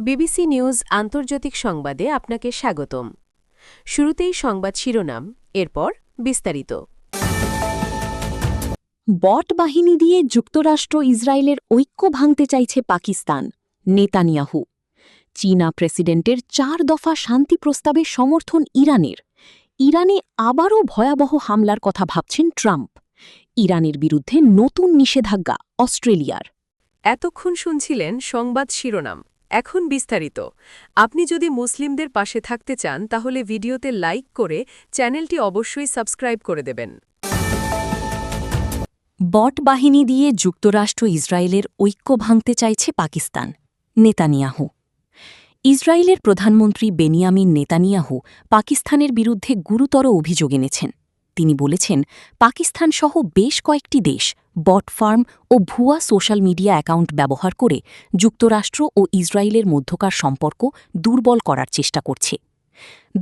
BBC news আন্তর্জাতিক সংবাদে আপনাকে স্বাগতম। শুরুতেই সংবাদ শিরোনাম, এরপর বিস্তারিত। বট বাহিনী দিয়ে যুক্তরাষ্ট্র ইসরায়েলের ঐক্য ভাঙতে চাইছে পাকিস্তান, নেতানিয়াহু। চীনা প্রেসিডেন্টের 4 দফা শান্তি প্রস্তাবে সমর্থন ইরানের। ইরানে আবারও ভয়াবহ হামলার কথা ভাবছেন ট্রাম্প। ইরানের বিরুদ্ধে নতুন নিষেধাজ্ঞা অস্ট্রেলিয়ার। এতক্ষণ শুনছিলেন সংবাদ শিরোনাম, এখন বিস্তারিত। আপনি যদি মুসলিমদের পাশে থাকতে চান তাহলে ভিডিওতে লাইক করে চ্যানেলটি অবশ্যই সাবস্ক্রাইব করে দেবেন। বট বাহিনী দিয়ে যুক্তরাষ্ট্র ইসরায়েলের ঐক্য ভাঙতে চাইছে পাকিস্তান, নেতানিয়াহু। ইসরায়েলের প্রধানমন্ত্রী বেনিয়ামিন নেতানিয়াহু পাকিস্তানের বিরুদ্ধে গুরুতর অভিযোগ এনেছেন। তিনি বলেছেন, পাকিস্তানসহ বেশ কয়েকটি দেশ বট ফার্ম ও ভুয়া সোশ্যাল মিডিয়া অ্যাকাউন্ট ব্যবহার করে যুক্তরাষ্ট্র ও ইসরায়েলের মধ্যকার সম্পর্ক দুর্বল করার চেষ্টা করছে।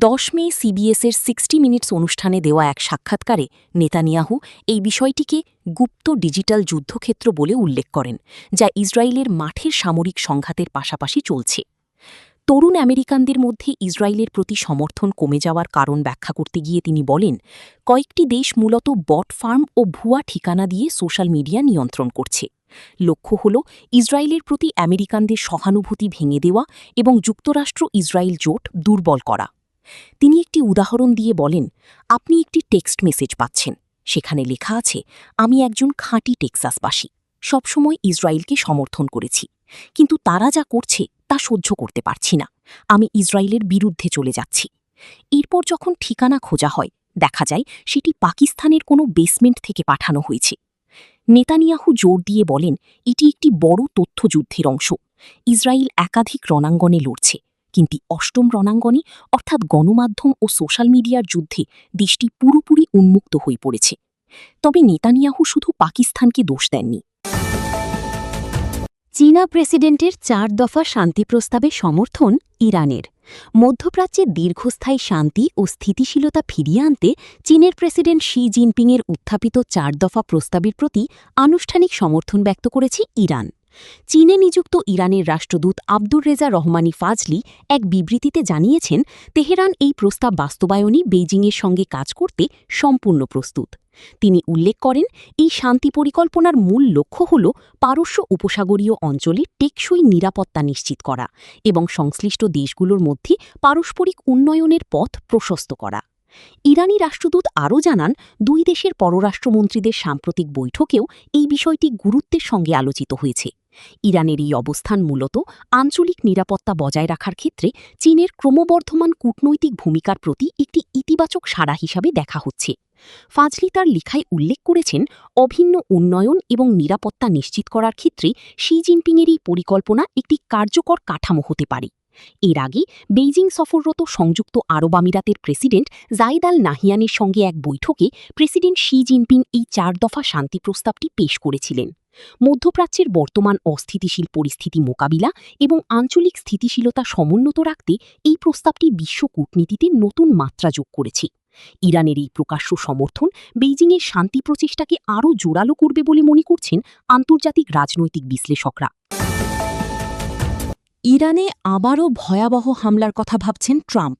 10 মে সিবিএসের 60 মিনিটস অনুষ্ঠানে দেওয়া এক সাক্ষাৎকারে নেতানিয়াহু এই বিষয়টিকে গুপ্ত ডিজিটাল যুদ্ধক্ষেত্র বলে উল্লেখ করেন, যা ইসরায়েলের মাঠের সামরিক সংঘাতের পাশাপাশি চলছে। তরুণ আমেরিকানদের মধ্যে ইসরায়েলের প্রতি সমর্থন কমে যাওয়ার কারণ ব্যাখ্যা করতে গিয়ে তিনি বলেন, কয়েকটি দেশ মূলত বট ফার্ম ও ভুয়া ঠিকানা দিয়ে সোশ্যাল মিডিয়া নিয়ন্ত্রণ করছে। লক্ষ্য হল ইসরায়েলের প্রতি আমেরিকানদের সহানুভূতি ভেঙে দেওয়া এবং যুক্তরাষ্ট্র ইসরায়েল জোট দুর্বল করা। তিনি একটি উদাহরণ দিয়ে বলেন, আপনি একটি টেক্সট মেসেজ পাচ্ছেন, সেখানে লেখা আছে, আমি একজন খাঁটি টেক্সাসবাসী, সবসময় ইসরায়েলকে সমর্থন করেছি, কিন্তু তারা যা করছে তা সহ্য করতে পারছি না, আমি ইসরায়েলের বিরুদ্ধে চলে যাচ্ছি। এরপর যখন ঠিকানা খোঁজা হয়, দেখা যায় সেটি পাকিস্তানের কোনো বেসমেন্ট থেকে পাঠানো হয়েছে। নেতানিয়াহু জোর দিয়ে বলেন, এটি একটি বড় তথ্যযুদ্ধের অংশ। ইসরায়েল একাধিক রণাঙ্গনে লড়ছে, কিন্তু 8ম রণাঙ্গনে অর্থাৎ গণমাধ্যম ও সোশ্যাল মিডিয়ার যুদ্ধে দেশটি পুরোপুরি উন্মুক্ত হয়ে পড়েছে। তবে নেতানিয়াহু শুধু পাকিস্তানকে দোষ দেননি। চীনা প্রেসিডেন্টের 4 দফা শান্তি প্রস্তাবে সমর্থন ইরানের। মধ্যপ্রাচ্যে দীর্ঘস্থায়ী শান্তি ও স্থিতিশীলতা ফিরিয়ে আনতে চীনের প্রেসিডেন্ট শি জিনপিংয়ের উত্থাপিত 4 দফা প্রস্তাবের প্রতি আনুষ্ঠানিক সমর্থন ব্যক্ত করেছে ইরান। চীনে নিযুক্ত ইরানের রাষ্ট্রদূত আব্দুর রেজা রহমানি ফাজলি এক বিবৃতিতে জানিয়েছেন, তেহরান এই প্রস্তাব বাস্তবায়নে বেইজিংয়ের সঙ্গে কাজ করতে সম্পূর্ণ প্রস্তুত। তিনি উল্লেখ করেন, এই শান্তি পরিকল্পনার মূল লক্ষ্য হল পারস্য উপসাগরীয় অঞ্চলে টেকসই নিরাপত্তা নিশ্চিত করা এবং সংশ্লিষ্ট দেশগুলোর মধ্যে পারস্পরিক উন্নয়নের পথ প্রশস্ত করা। ইরানি রাষ্ট্রদূত আরও জানান, দুই দেশের পররাষ্ট্রমন্ত্রীদের সাম্প্রতিক বৈঠকেও এই বিষয়টি গুরুত্বের সঙ্গে আলোচিত হয়েছে। ইরানের এই অবস্থান মূলত আঞ্চলিক নিরাপত্তা বজায় রাখার ক্ষেত্রে চীনের ক্রমবর্ধমান কূটনৈতিক ভূমিকার প্রতি একটি ইতিবাচক সাড়া হিসাবে দেখা হচ্ছে। ফাজলি তার লেখায় উল্লেখ করেছেন, অভিন্ন উন্নয়ন এবং নিরাপত্তা নিশ্চিত করার ক্ষেত্রে শি জিনপিংয়ের এই পরিকল্পনা একটি কার্যকর কাঠামো হতে পারে। এর আগে বেইজিং সফররত সংযুক্ত আরব আমিরাতের প্রেসিডেন্ট জাইদ আল নাহিয়ানের সঙ্গে এক বৈঠকে প্রেসিডেন্ট শি জিনপিং এই 4 দফা শান্তি প্রস্তাবটি পেশ করেছিলেন। মধ্যপ্রাচ্যের বর্তমান অস্থিতিশীল পরিস্থিতি মোকাবিলা এবং আঞ্চলিক স্থিতিশীলতা সমুন্নত রাখতে এই প্রস্তাবটি বিশ্ব কূটনীতিতে নতুন মাত্রা যোগ করেছে। ইরানের এই প্রকাশ্য সমর্থন বেইজিংয়ের শান্তি প্রচেষ্টাকে আরও জোরালো করবে বলে মনে করছেন আন্তর্জাতিক রাজনৈতিক বিশ্লেষকরা। ইরানে আবারও ভয়াবহ হামলার কথা ভাবছেন ট্রাম্প।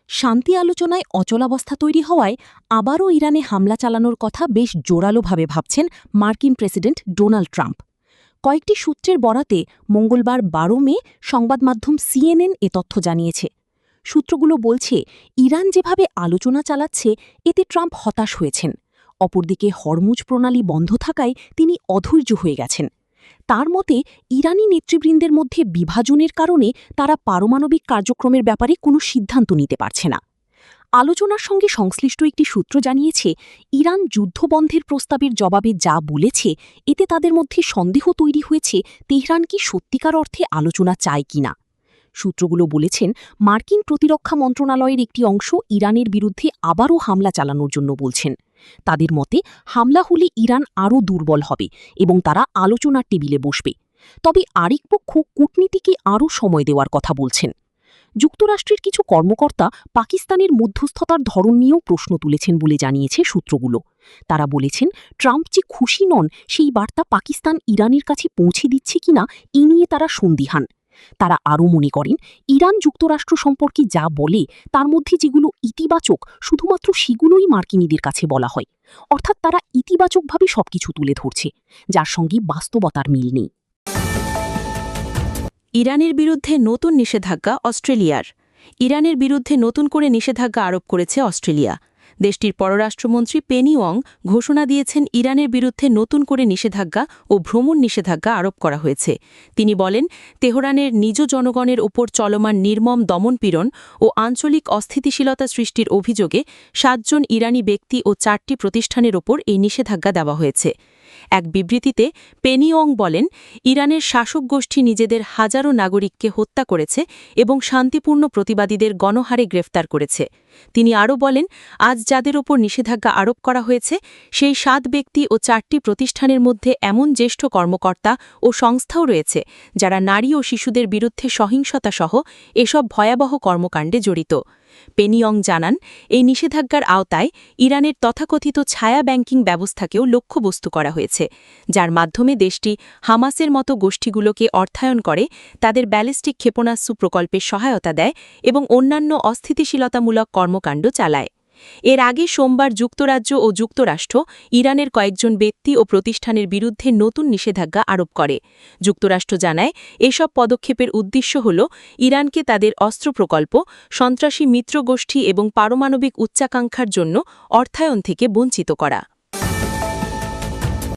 শান্তি আলোচনায় অচলাবস্থা তৈরি হওয়ায় আবারও ইরানে হামলা চালানোর কথা বেশ জোরালোভাবে ভাবছেন মার্কিন প্রেসিডেন্ট ডোনাল্ড ট্রাম্প। কয়েকটি সূত্রের বরাতে মঙ্গলবার 12 মে সংবাদমাধ্যম CNN এ তথ্য জানিয়েছে। সূত্রগুলো বলছে, ইরান যেভাবে আলোচনা চালাচ্ছে এতে ট্রাম্প হতাশ হয়েছেন। অপরদিকে হরমুজ প্রণালী বন্ধ থাকায় তিনি অধৈর্য হয়ে গেছেন। তার মতে, ইরানি নেতৃবৃন্দের মধ্যে বিভাজনের কারণে তারা পারমাণবিক কার্যক্রমের ব্যাপারে কোনো সিদ্ধান্ত নিতে পারছে না। আলোচনার সঙ্গে সংশ্লিষ্ট একটি সূত্র জানিয়েছে, ইরান যুদ্ধবন্ধের প্রস্তাবের জবাবে যা বলেছে এতে তাদের মধ্যে সন্দেহ তৈরি হয়েছে তেহরান কি সত্যিকার অর্থে আলোচনা চায় কিনা। সূত্রগুলো বলেছেন, মার্কিন প্রতিরক্ষা মন্ত্রণালয়ের একটি অংশ ইরানের বিরুদ্ধে আবারও হামলা চালানোর জন্য বলছেন। তাদের মতে, হামলা হলে ইরান আরও দুর্বল হবে এবং তারা আলোচনার টেবিলে বসবে। তবে আরেক পক্ষ কূটনীতিকে আরও সময় দেওয়ার কথা বলছেন। যুক্তরাষ্ট্রের কিছু কর্মকর্তা পাকিস্তানের মধ্যস্থতার ধরন নিয়েও প্রশ্ন তুলেছেন বলে জানিয়েছে সূত্রগুলো। তারা বলেছেন, ট্রাম্প যে খুশি নন সেই বার্তা পাকিস্তান ইরানের কাছে পৌঁছে দিচ্ছে কিনা এ নিয়ে তারা সন্দিহান। তারা আরও মনে করেন ইরান যুক্তরাষ্ট্র সম্পর্কে যা বলে তার মধ্যে যেগুলো ইতিবাচক শুধুমাত্র সেগুলোই মার্কিনীদের কাছে বলা হয়, অর্থাৎ তারা ইতিবাচকভাবে সবকিছু তুলে ধরছে, যার সঙ্গে বাস্তবতার মিল নেই। ইরানের বিরুদ্ধে নতুন নিষেধাজ্ঞা অস্ট্রেলিয়ার। ইরানের বিরুদ্ধে নতুন করে নিষেধাজ্ঞা আরোপ করেছে অস্ট্রেলিয়া। দেশটির পররাষ্ট্রমন্ত্রী পেনি ওয়াং ঘোষণা দিয়েছেন ইরানের বিরুদ্ধে নতুন করে নিষেধাজ্ঞা ও ভ্রমণ নিষেধাজ্ঞা আরোপ করা হয়েছে। তিনি বলেন, তেহরানের নিজ জনগণের ওপর চলমান নির্মম দমনপীড়ন ও আঞ্চলিক অস্থিতিশীলতা সৃষ্টির অভিযোগে ৭ জন ইরানি ব্যক্তি ও ৪টি প্রতিষ্ঠানের ওপর এই নিষেধাজ্ঞা দেওয়া হয়েছে। এক বিবৃতিতে পেনি ওয়াং বলেন, ইরানের শাসক গোষ্ঠী নিজেদের হাজারো নাগরিককে হত্যা করেছে এবং শান্তিপূর্ণ প্রতিবাদীদের গণহারে গ্রেফতার করেছে। তিনি আরও বলেন, আজ যাদের ওপর নিষেধাজ্ঞা আরোপ করা হয়েছে সেই ৭ ব্যক্তি ও ৪টি প্রতিষ্ঠানের মধ্যে এমন জ্যেষ্ঠ কর্মকর্তা ও সংস্থাও রয়েছে যারা নারী ও শিশুদের বিরুদ্ধে সহিংসতাসহ এসব ভয়াবহ কর্মকাণ্ডে জড়িত। পেনিয়ং জানান, এই নিষেধাজ্ঞার আওতায় ইরানের তথাকথিত ছায়া ব্যাংকিং ব্যবস্থাকেও লক্ষ্যবস্তু করা হয়েছে, যার মাধ্যমে দেশটি হামাসের মতো গোষ্ঠীগুলোকে অর্থায়ন করে, তাদের ব্যালিস্টিক ক্ষেপণাস্ত্র প্রকল্পে সহায়তা দেয় এবং অন্যান্য অস্থিতিশীলতামূলক কর্মকাণ্ড চালায়। এর আগে সোমবার যুক্তরাজ্য ও যুক্তরাষ্ট্র ইরানের কয়েকজন ব্যক্তি ও প্রতিষ্ঠানের বিরুদ্ধে নতুন নিষেধাজ্ঞা আরোপ করে। যুক্তরাষ্ট্র জানায়, এসব পদক্ষেপের উদ্দেশ্য হল ইরানকে তাদের অস্ত্র প্রকল্প, সন্ত্রাসী মিত্রগোষ্ঠী এবং পারমাণবিক উচ্চাকাঙ্ক্ষার জন্য অর্থায়ন থেকে বঞ্চিত করা।